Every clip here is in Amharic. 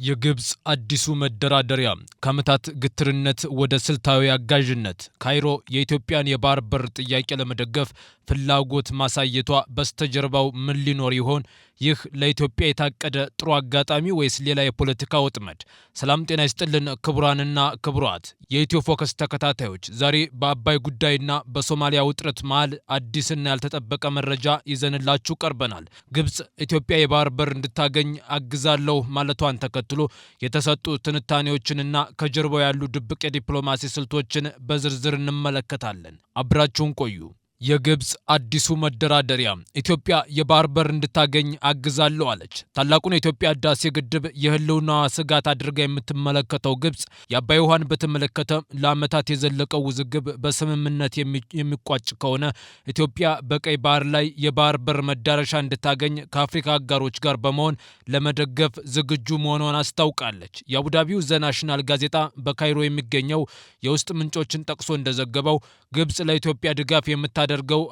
የግብጽ አዲሱ መደራደሪያ ከዓመታት ግትርነት ወደ ስልታዊ አጋዥነት። ካይሮ የኢትዮጵያን የባህር በር ጥያቄ ለመደገፍ ፍላጎት ማሳየቷ በስተጀርባው ምን ሊኖር ይሆን? ይህ ለኢትዮጵያ የታቀደ ጥሩ አጋጣሚ ወይስ ሌላ የፖለቲካ ወጥመድ? ሰላም ጤና ይስጥልን ክቡራንና ክቡራት የኢትዮ ፎከስ ተከታታዮች፣ ዛሬ በአባይ ጉዳይና በሶማሊያ ውጥረት መሃል አዲስና ያልተጠበቀ መረጃ ይዘንላችሁ ቀርበናል። ግብጽ ኢትዮጵያ የባህር በር እንድታገኝ አግዛለሁ ማለቷን ተከትሎ የተሰጡ ትንታኔዎችንና ከጀርባው ያሉ ድብቅ የዲፕሎማሲ ስልቶችን በዝርዝር እንመለከታለን። አብራችሁን ቆዩ። የግብጽ አዲሱ መደራደሪያ ኢትዮጵያ የባህር በር እንድታገኝ አግዛለሁ አለች። ታላቁን የኢትዮጵያ ህዳሴ ግድብ የህልውና ስጋት አድርጋ የምትመለከተው ግብጽ የአባይ ውሃን በተመለከተ ለዓመታት የዘለቀው ውዝግብ በስምምነት የሚቋጭ ከሆነ ኢትዮጵያ በቀይ ባህር ላይ የባህር በር መዳረሻ እንድታገኝ ከአፍሪካ አጋሮች ጋር በመሆን ለመደገፍ ዝግጁ መሆኗን አስታውቃለች። የአቡዳቢው ዘናሽናል ጋዜጣ በካይሮ የሚገኘው የውስጥ ምንጮችን ጠቅሶ እንደዘገበው ግብጽ ለኢትዮጵያ ድጋፍ የምታደርገው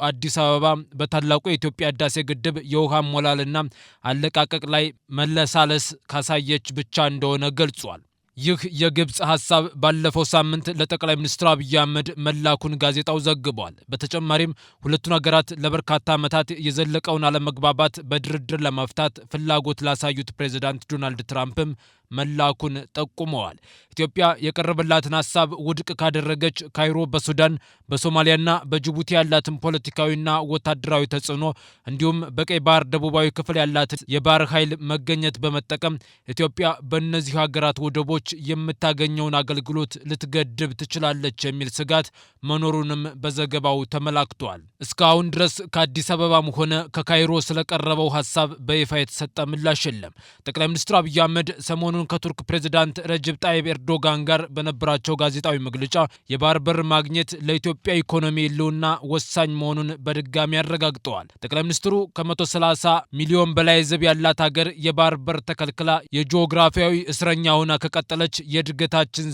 አዲስ አበባ በታላቁ የኢትዮጵያ ህዳሴ ግድብ የውሃ ሞላልና አለቃቀቅ ላይ መለሳለስ ካሳየች ብቻ እንደሆነ ገልጿል። ይህ የግብጽ ሐሳብ ባለፈው ሳምንት ለጠቅላይ ሚኒስትር አብይ አህመድ መላኩን ጋዜጣው ዘግቧል። በተጨማሪም ሁለቱን ሀገራት ለበርካታ ዓመታት የዘለቀውን አለመግባባት በድርድር ለመፍታት ፍላጎት ላሳዩት ፕሬዝዳንት ዶናልድ ትራምፕም መላኩን ጠቁመዋል። ኢትዮጵያ የቀረበላትን ሐሳብ ውድቅ ካደረገች ካይሮ በሱዳን በሶማሊያና በጅቡቲ ያላትን ፖለቲካዊና ወታደራዊ ተጽዕኖ እንዲሁም በቀይ ባህር ደቡባዊ ክፍል ያላትን የባህር ኃይል መገኘት በመጠቀም ኢትዮጵያ በእነዚህ ሀገራት ወደቦች የምታገኘውን አገልግሎት ልትገድብ ትችላለች የሚል ስጋት መኖሩንም በዘገባው ተመላክቷል። እስካሁን ድረስ ከአዲስ አበባም ሆነ ከካይሮ ስለቀረበው ሐሳብ በይፋ የተሰጠ ምላሽ የለም። ጠቅላይ ሚኒስትር አብይ አህመድ ሰሞኑን ከቱርክ ፕሬዝዳንት ረጀብ ጣይብ ኤርዶጋን ጋር በነበራቸው ጋዜጣዊ መግለጫ የባህር በር ማግኘት ለኢትዮጵያ ኢኮኖሚ ህልውና ወሳኝ መሆኑን በድጋሚ አረጋግጠዋል። ጠቅላይ ሚኒስትሩ ከ130 ሚሊዮን በላይ ህዝብ ያላት ሀገር የባህር በር ተከልክላ የጂኦግራፊያዊ እስረኛ ሆና ከቀጠለች የእድገታችን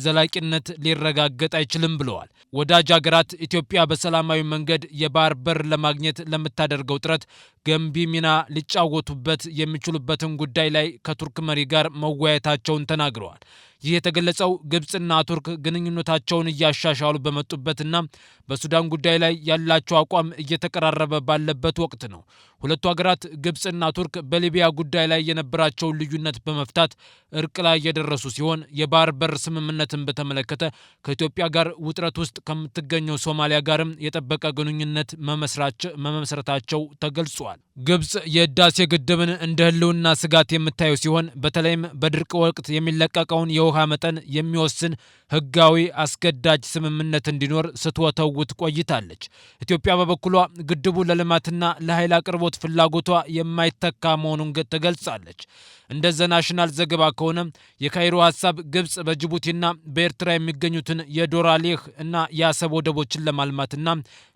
ዘላቂነት ሊረጋገጥ አይችልም ብለዋል። ወዳጅ ሀገራት ኢትዮጵያ በሰላማዊ መንገድ የባህር በር ለማግኘት ለምታደርገው ጥረት ገንቢ ሚና ሊጫወቱበት የሚችሉበትን ጉዳይ ላይ ከቱርክ መሪ ጋር መወያየታቸውን ተናግረዋል። ይህ የተገለጸው ግብጽና ቱርክ ግንኙነታቸውን እያሻሻሉ በመጡበትና በሱዳን ጉዳይ ላይ ያላቸው አቋም እየተቀራረበ ባለበት ወቅት ነው። ሁለቱ ሀገራት ግብጽና ቱርክ በሊቢያ ጉዳይ ላይ የነበራቸውን ልዩነት በመፍታት እርቅ ላይ የደረሱ ሲሆን የባህር በር ስምምነትን በተመለከተ ከኢትዮጵያ ጋር ውጥረት ውስጥ ከምትገኘው ሶማሊያ ጋርም የጠበቀ ግንኙነት መመስረታቸው ተገልጿል። ግብጽ የህዳሴ ግድብን እንደ ህልውና ስጋት የምታየው ሲሆን በተለይም በድርቅ ወቅት የሚለቀቀውን የውሃ መጠን የሚወስን ህጋዊ አስገዳጅ ስምምነት እንዲኖር ስትወተውት ቆይታለች። ኢትዮጵያ በበኩሏ ግድቡ ለልማትና ለኃይል አቅርቦት ፍላጎቷ የማይተካ መሆኑን ትገልጻለች። እንደ ዘናሽናል ዘገባ ከሆነ የካይሮ ሐሳብ ግብጽ በጅቡቲና በኤርትራ የሚገኙትን የዶራሌህ እና የአሰብ ወደቦችን ለማልማትና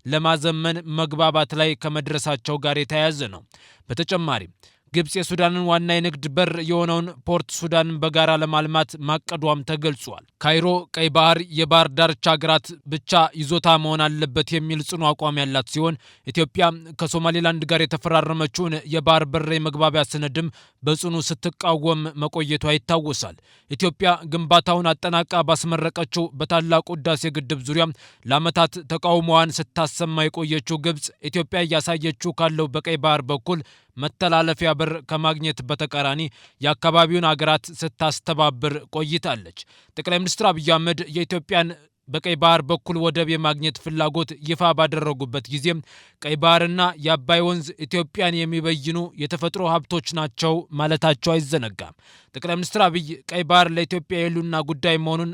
ለማዘመን መግባባት ላይ ከመድረሳቸው ጋር የተያያዘ ነው። በተጨማሪም ግብጽ የሱዳንን ዋና የንግድ በር የሆነውን ፖርት ሱዳንን በጋራ ለማልማት ማቀዷም ተገልጿል። ካይሮ ቀይ ባህር የባህር ዳርቻ ሀገራት ብቻ ይዞታ መሆን አለበት የሚል ጽኑ አቋም ያላት ሲሆን ኢትዮጵያ ከሶማሌላንድ ጋር የተፈራረመችውን የባህር በር የመግባቢያ ሰነድም በጽኑ ስትቃወም መቆየቷ ይታወሳል። ኢትዮጵያ ግንባታውን አጠናቃ ባስመረቀችው በታላቁ ህዳሴ ግድብ ዙሪያ ለዓመታት ተቃውሞዋን ስታሰማ የቆየችው ግብጽ ኢትዮጵያ እያሳየችው ካለው በቀይ ባህር በኩል መተላለፊያ በር ከማግኘት በተቃራኒ የአካባቢውን ሀገራት ስታስተባብር ቆይታለች። ጠቅላይ ሚኒስትር አብይ አህመድ የኢትዮጵያን በቀይ ባህር በኩል ወደብ የማግኘት ፍላጎት ይፋ ባደረጉበት ጊዜ ቀይ ባህርና የአባይ ወንዝ ኢትዮጵያን የሚበይኑ የተፈጥሮ ሀብቶች ናቸው ማለታቸው አይዘነጋም። ጠቅላይ ሚኒስትር አብይ ቀይ ባህር ለኢትዮጵያ የህልውና ጉዳይ መሆኑን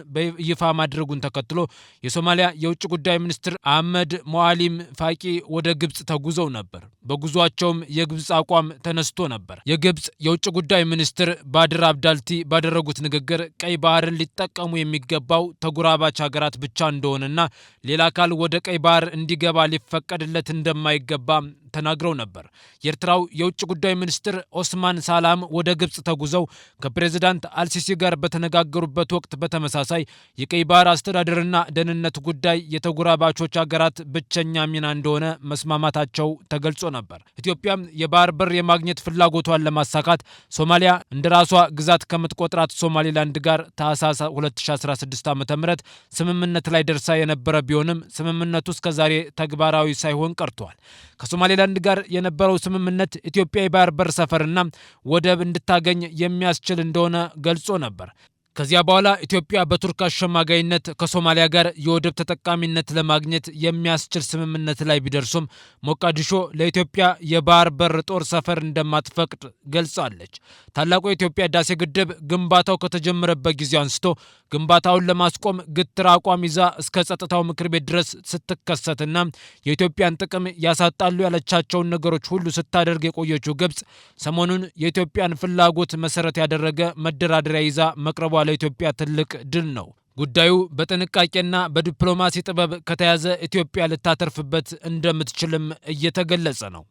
ይፋ ማድረጉን ተከትሎ የሶማሊያ የውጭ ጉዳይ ሚኒስትር አህመድ ሞአሊም ፋቂ ወደ ግብጽ ተጉዘው ነበር። በጉዟቸውም የግብጽ አቋም ተነስቶ ነበር። የግብጽ የውጭ ጉዳይ ሚኒስትር ባድር አብዳልቲ ባደረጉት ንግግር ቀይ ባህርን ሊጠቀሙ የሚገባው ተጎራባች ሀገራት ብቻ እንደሆነና ሌላ አካል ወደ ቀይ ባህር እንዲገባ ሊፈቀድለት እንደማይገባ ተናግረው ነበር። የኤርትራው የውጭ ጉዳይ ሚኒስትር ኦስማን ሳላም ወደ ግብጽ ተጉዘው ከፕሬዝዳንት አልሲሲ ጋር በተነጋገሩበት ወቅት በተመሳሳይ የቀይ ባህር አስተዳደርና ደህንነት ጉዳይ የተጎራባቾች ሀገራት ብቸኛ ሚና እንደሆነ መስማማታቸው ተገልጾ ነበር። ኢትዮጵያም የባህር በር የማግኘት ፍላጎቷን ለማሳካት ሶማሊያ እንደ ራሷ ግዛት ከምትቆጥራት ሶማሌላንድ ጋር ታህሳስ 2016 ዓ.ም ስምምነት ላይ ደርሳ የነበረ ቢሆንም ስምምነቱ እስከዛሬ ተግባራዊ ሳይሆን ቀርቷል። ከሶማሌላንድ ጋር የነበረው ስምምነት ኢትዮጵያ የባህር በር ሰፈርና ወደብ እንድታገኝ የሚያስችል እንደሆነ ገልጾ ነበር። ከዚያ በኋላ ኢትዮጵያ በቱርክ አሸማጋይነት ከሶማሊያ ጋር የወደብ ተጠቃሚነት ለማግኘት የሚያስችል ስምምነት ላይ ቢደርሱም ሞቃዲሾ ለኢትዮጵያ የባህር በር ጦር ሰፈር እንደማትፈቅድ ገልጻለች። ታላቁ የኢትዮጵያ ህዳሴ ግድብ ግንባታው ከተጀመረበት ጊዜ አንስቶ ግንባታውን ለማስቆም ግትር አቋም ይዛ እስከ ጸጥታው ምክር ቤት ድረስ ስትከሰትና የኢትዮጵያን ጥቅም ያሳጣሉ ያለቻቸውን ነገሮች ሁሉ ስታደርግ የቆየችው ግብጽ ሰሞኑን የኢትዮጵያን ፍላጎት መሰረት ያደረገ መደራደሪያ ይዛ መቅረቧ ለኢትዮጵያ ትልቅ ድል ነው። ጉዳዩ በጥንቃቄና በዲፕሎማሲ ጥበብ ከተያዘ ኢትዮጵያ ልታተርፍበት እንደምትችልም እየተገለጸ ነው።